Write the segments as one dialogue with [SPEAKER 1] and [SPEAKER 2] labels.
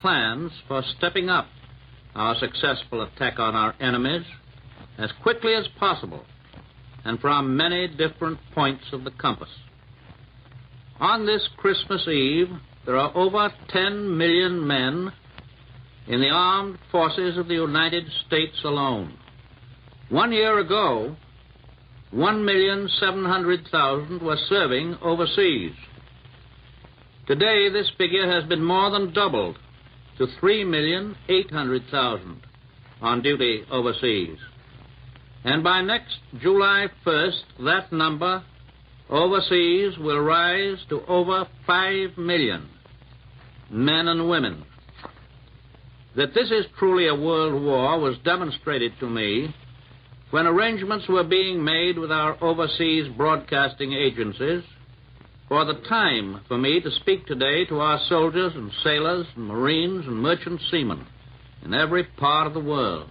[SPEAKER 1] plans for stepping up our successful attack on our enemies as quickly as possible and from many different points of the compass. On this Christmas Eve, there are over 10 million men in the armed forces of the United States alone. 1 year ago, 1,700,000 were serving overseas. Today, this figure has been more than doubled to 3,800,000 on duty overseas. And by next July 1st, that number overseas will rise to over 5 million men and women. That this is truly a world war was demonstrated to me when arrangements were being made with our overseas broadcasting agencies for the time for me to speak today to our soldiers and sailors and Marines and merchant seamen in every part of the world.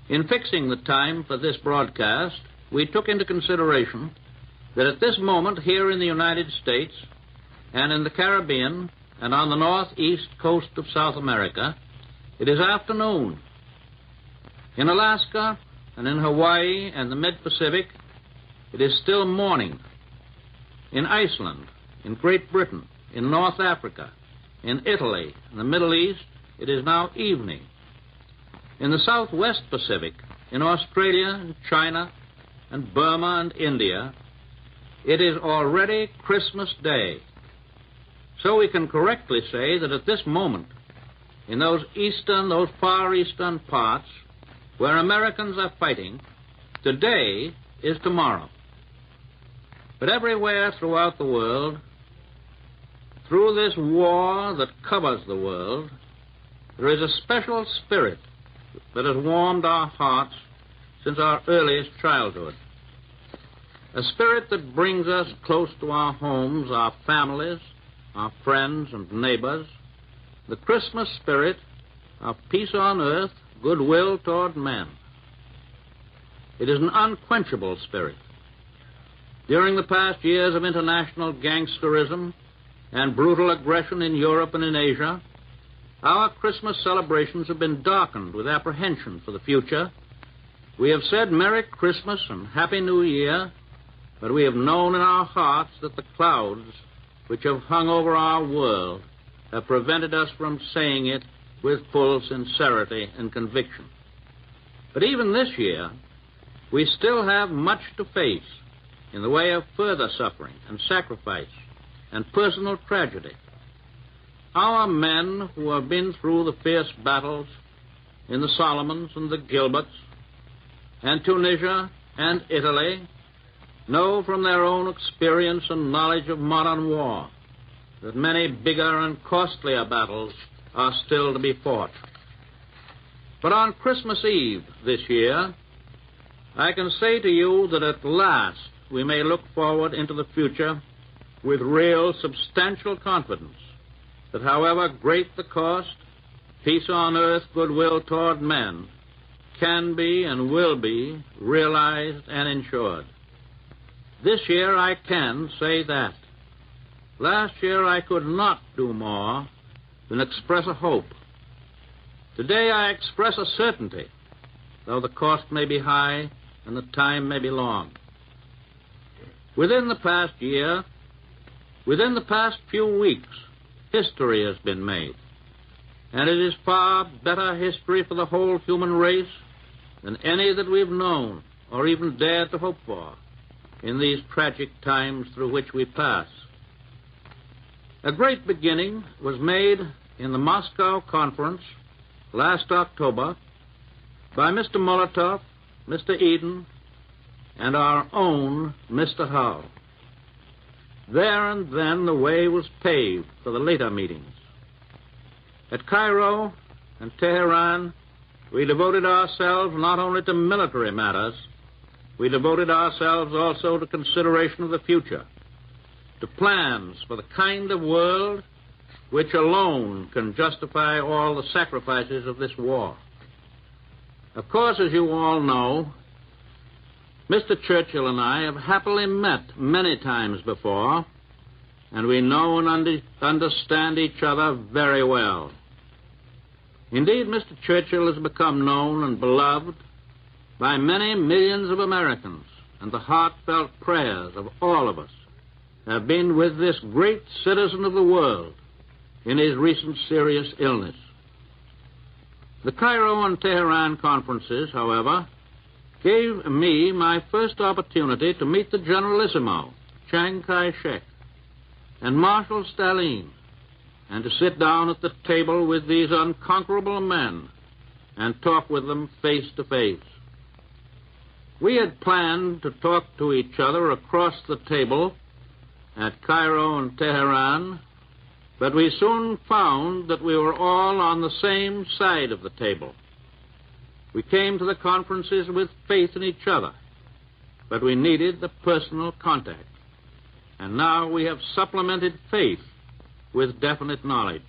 [SPEAKER 1] In fixing the time for this broadcast, we took into consideration that at this moment here in the United States and in the Caribbean and on the northeast coast of South America, it is afternoon. In Alaska and in Hawaii and the mid-Pacific, it is still morning. In Iceland, in Great Britain, in North Africa, in Italy, in the Middle East, it is now evening. In the Southwest Pacific, in Australia and China and Burma and India, it is already Christmas Day. So we can correctly say that at this moment, in those far eastern parts where Americans are fighting, today is tomorrow. But everywhere throughout the world, through this war that covers the world, there is a special spirit that has warmed our hearts since our earliest childhood. A spirit that brings us close to our homes, our families, our friends and neighbors. The Christmas spirit of peace on earth, goodwill toward men. It is an unquenchable spirit. During the past years of international gangsterism and brutal aggression in Europe and in Asia, our Christmas celebrations have been darkened with apprehension for the future. We have said Merry Christmas and Happy New Year, but we have known in our hearts that the clouds which have hung over our world have prevented us from saying it with full sincerity and conviction. But even this year, we still have much to face in the way of further suffering and sacrifice and personal tragedy. Our men who have been through the fierce battles in the Solomons and the Gilberts and Tunisia and Italy know from their own experience and knowledge of modern war that many bigger and costlier battles are still to be fought. But on Christmas Eve this year, I can say to you that at last we may look forward into the future with real, substantial confidence that however great the cost, peace on earth, goodwill toward men can be and will be realized and ensured. This year I can say that. Last year I could not do more than express a hope. Today I express a certainty, though the cost may be high and the time may be long. Within the past year, within the past few weeks, history has been made. And it is far better history for the whole human race than any that we've known or even dared to hope for in these tragic times through which we pass. A great beginning was made in the Moscow Conference last October by Mr. Molotov, Mr. Eden, and our own Mr. Hull. There and then the way was paved for the later meetings. At Cairo and Tehran, we devoted ourselves not only to military matters, we devoted ourselves also to consideration of the future, to plans for the kind of world which alone can justify all the sacrifices of this war. Of course, as you all know, Mr. Churchill and I have happily met many times before, and we know and understand each other very well. Indeed, Mr. Churchill has become known and beloved by many millions of Americans, and the heartfelt prayers of all of us have been with this great citizen of the world in his recent serious illness. The Cairo and Tehran conferences, however, gave me my first opportunity to meet the Generalissimo, Chiang Kai-shek, and Marshal Stalin, and to sit down at the table with these unconquerable men and talk with them face to face. We had planned to talk to each other across the table at Cairo and Tehran, but we soon found that we were all on the same side of the table. We came to the conferences with faith in each other, but we needed the personal contact. And now we have supplemented faith with definite knowledge.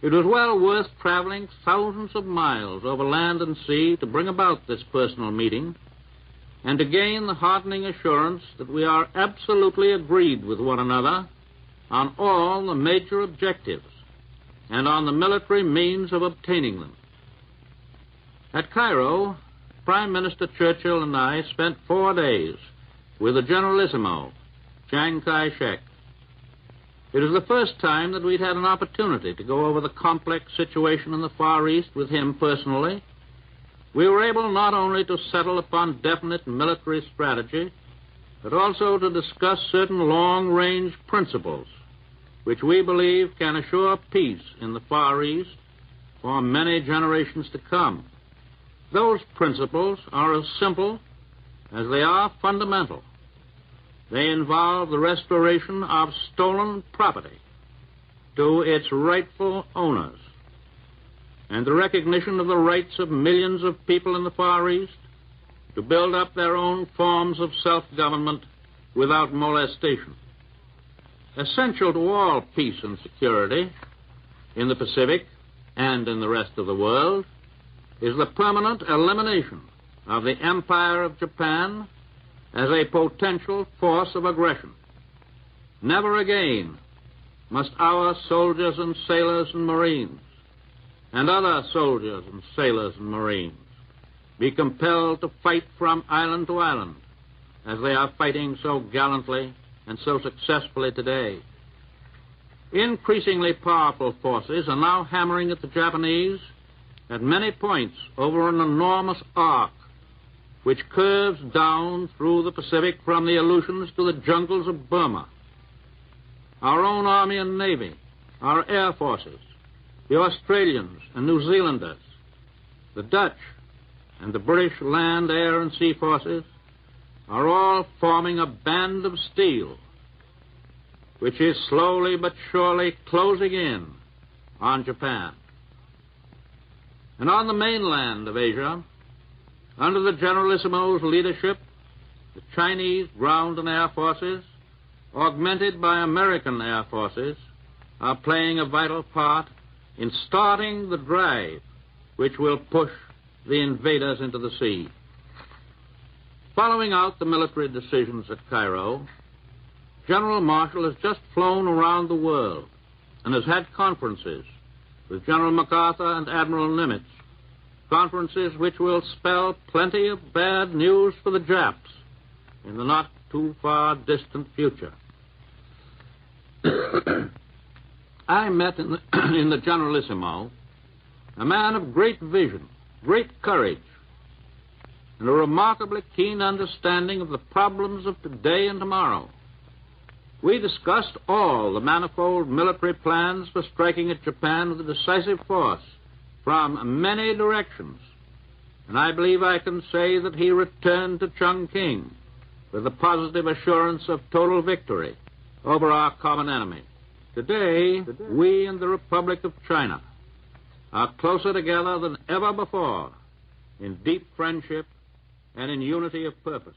[SPEAKER 1] It was well worth traveling thousands of miles over land and sea to bring about this personal meeting and to gain the heartening assurance that we are absolutely agreed with one another on all the major objectives and on the military means of obtaining them. At Cairo, Prime Minister Churchill and I spent 4 days with the Generalissimo, Chiang Kai-shek. It was the first time that we'd had an opportunity to go over the complex situation in the Far East with him personally. We were able not only to settle upon definite military strategy, but also to discuss certain long-range principles which we believe can assure peace in the Far East for many generations to come. Those principles are as simple as they are fundamental. They involve the restoration of stolen property to its rightful owners and the recognition of the rights of millions of people in the Far East to build up their own forms of self-government without molestation. Essential to all peace and security in the Pacific and in the rest of the world is the permanent elimination of the Empire of Japan as a potential force of aggression. Never again must our soldiers and sailors and Marines and other soldiers and sailors and Marines be compelled to fight from island to island as they are fighting so gallantly and so successfully today. Increasingly powerful forces are now hammering at the Japanese at many points over an enormous arc which curves down through the Pacific from the Aleutians to the jungles of Burma. Our own Army and Navy, our Air Forces, the Australians and New Zealanders, the Dutch, and the British land, air, and sea forces are all forming a band of steel which is slowly but surely closing in on Japan. And on the mainland of Asia, under the Generalissimo's leadership, the Chinese ground and air forces, augmented by American air forces, are playing a vital part in starting the drive which will push the invaders into the sea. Following out the military decisions at Cairo, General Marshall has just flown around the world and has had conferences with General MacArthur and Admiral Nimitz, conferences which will spell plenty of bad news for the Japs in the not-too-far distant future. I met in the Generalissimo a man of great vision, great courage, and a remarkably keen understanding of the problems of today and tomorrow. We discussed all the manifold military plans for striking at Japan with a decisive force from many directions, and I believe I can say that he returned to Chongqing with the positive assurance of total victory over our common enemy. Today, we and the Republic of China are closer together than ever before in deep friendship and in unity of purpose.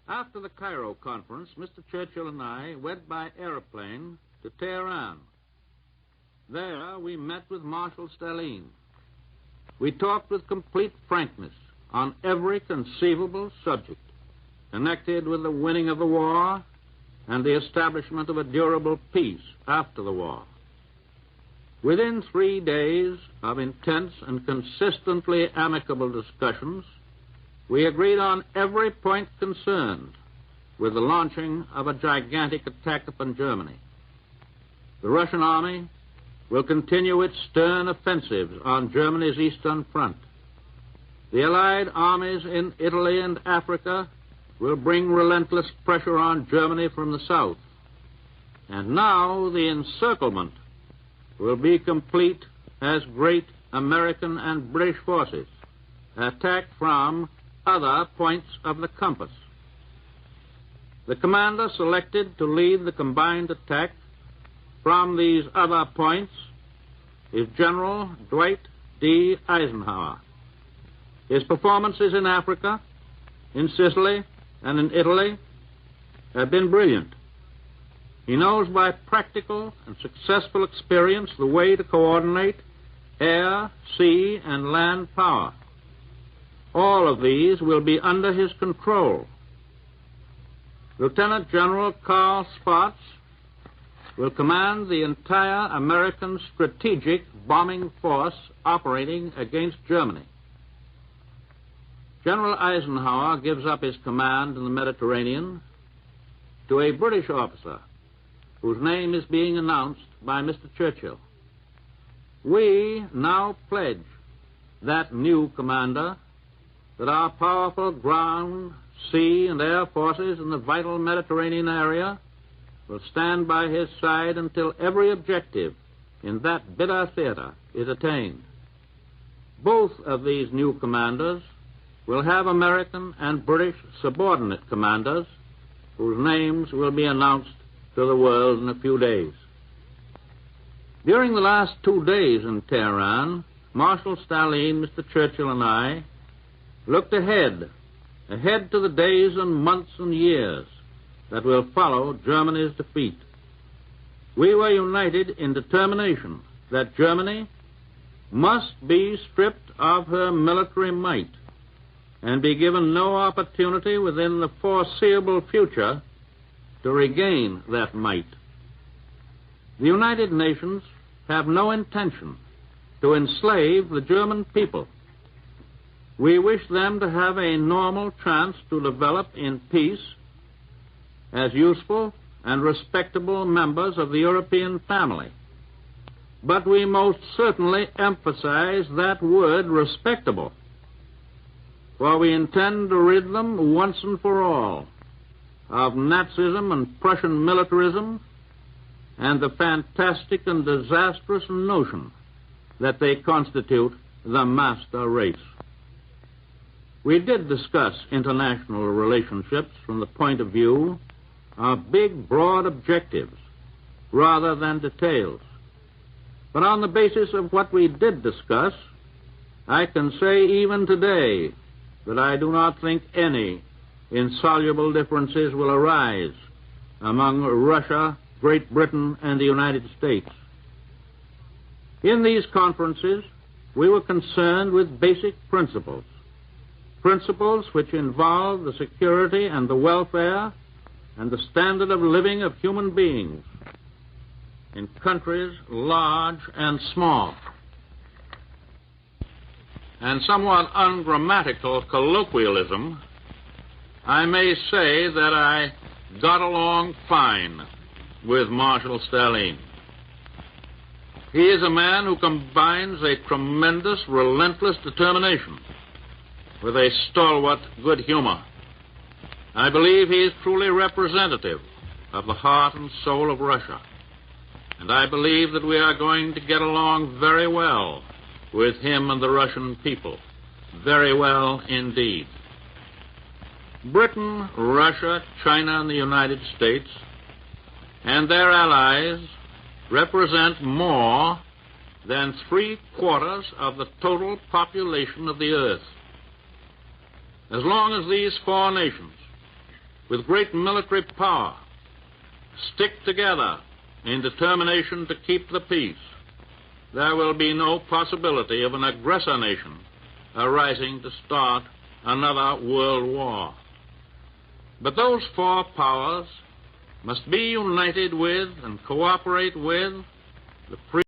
[SPEAKER 1] After the Cairo conference, Mr. Churchill and I went by airplane to Tehran. There, we met with Marshal Stalin. We talked with complete frankness on every conceivable subject connected with the winning of the war and the establishment of a durable peace after the war. Within 3 days of intense and consistently amicable discussions, we agreed on every point concerned with the launching of a gigantic attack upon Germany. The Russian army will continue its stern offensives on Germany's eastern front. The Allied armies in Italy and Africa will bring relentless pressure on Germany from the south. And now the encirclement will be complete as great American and British forces attack from other points of the compass. The commander selected to lead the combined attack from these other points is General Dwight D. Eisenhower. His performances in Africa, in Sicily, and in Italy have been brilliant. He knows by practical and successful experience the way to coordinate air, sea, and land power. All of these will be under his control. Lieutenant General Carl Spaatz will command the entire American strategic bombing force operating against Germany. General Eisenhower gives up his command in the Mediterranean to a British officer whose name is being announced by Mr. Churchill. We now pledge that new commander that our powerful ground, sea, and air forces in the vital Mediterranean area will stand by his side until every objective in that bitter theater is attained. Both of these new commanders will have American and British subordinate commanders whose names will be announced to the world in a few days. During the last 2 days in Tehran, Marshal Stalin, Mr. Churchill, and I looked ahead to the days and months and years that will follow Germany's defeat. We were united in determination that Germany must be stripped of her military might and be given no opportunity within the foreseeable future to regain that might. The United Nations have no intention to enslave the German people. We wish them to have a normal chance to develop in peace as useful and respectable members of the European family. But we most certainly emphasize that word respectable, for we intend to rid them once and for all of Nazism and Prussian militarism and the fantastic and disastrous notion that they constitute the master race. We did discuss international relationships from the point of view of big, broad objectives rather than details. But on the basis of what we did discuss, I can say even today that I do not think any insoluble differences will arise among Russia, Great Britain, and the United States. In these conferences, we were concerned with basic principles which involve the security and the welfare and the standard of living of human beings in countries large and small. And somewhat ungrammatical colloquialism, I may say that I got along fine with Marshal Stalin. He is a man who combines a tremendous, relentless determination with a stalwart good humor. I believe he is truly representative of the heart and soul of Russia, and I believe that we are going to get along very well with him and the Russian people, very well indeed. Britain, Russia, China, and the United States and their allies represent more than 3/4 of the total population of the earth. As long as these four nations, with great military power, stick together in determination to keep the peace, there will be no possibility of an aggressor nation arising to start another world war. But those four powers must be united with and cooperate with the free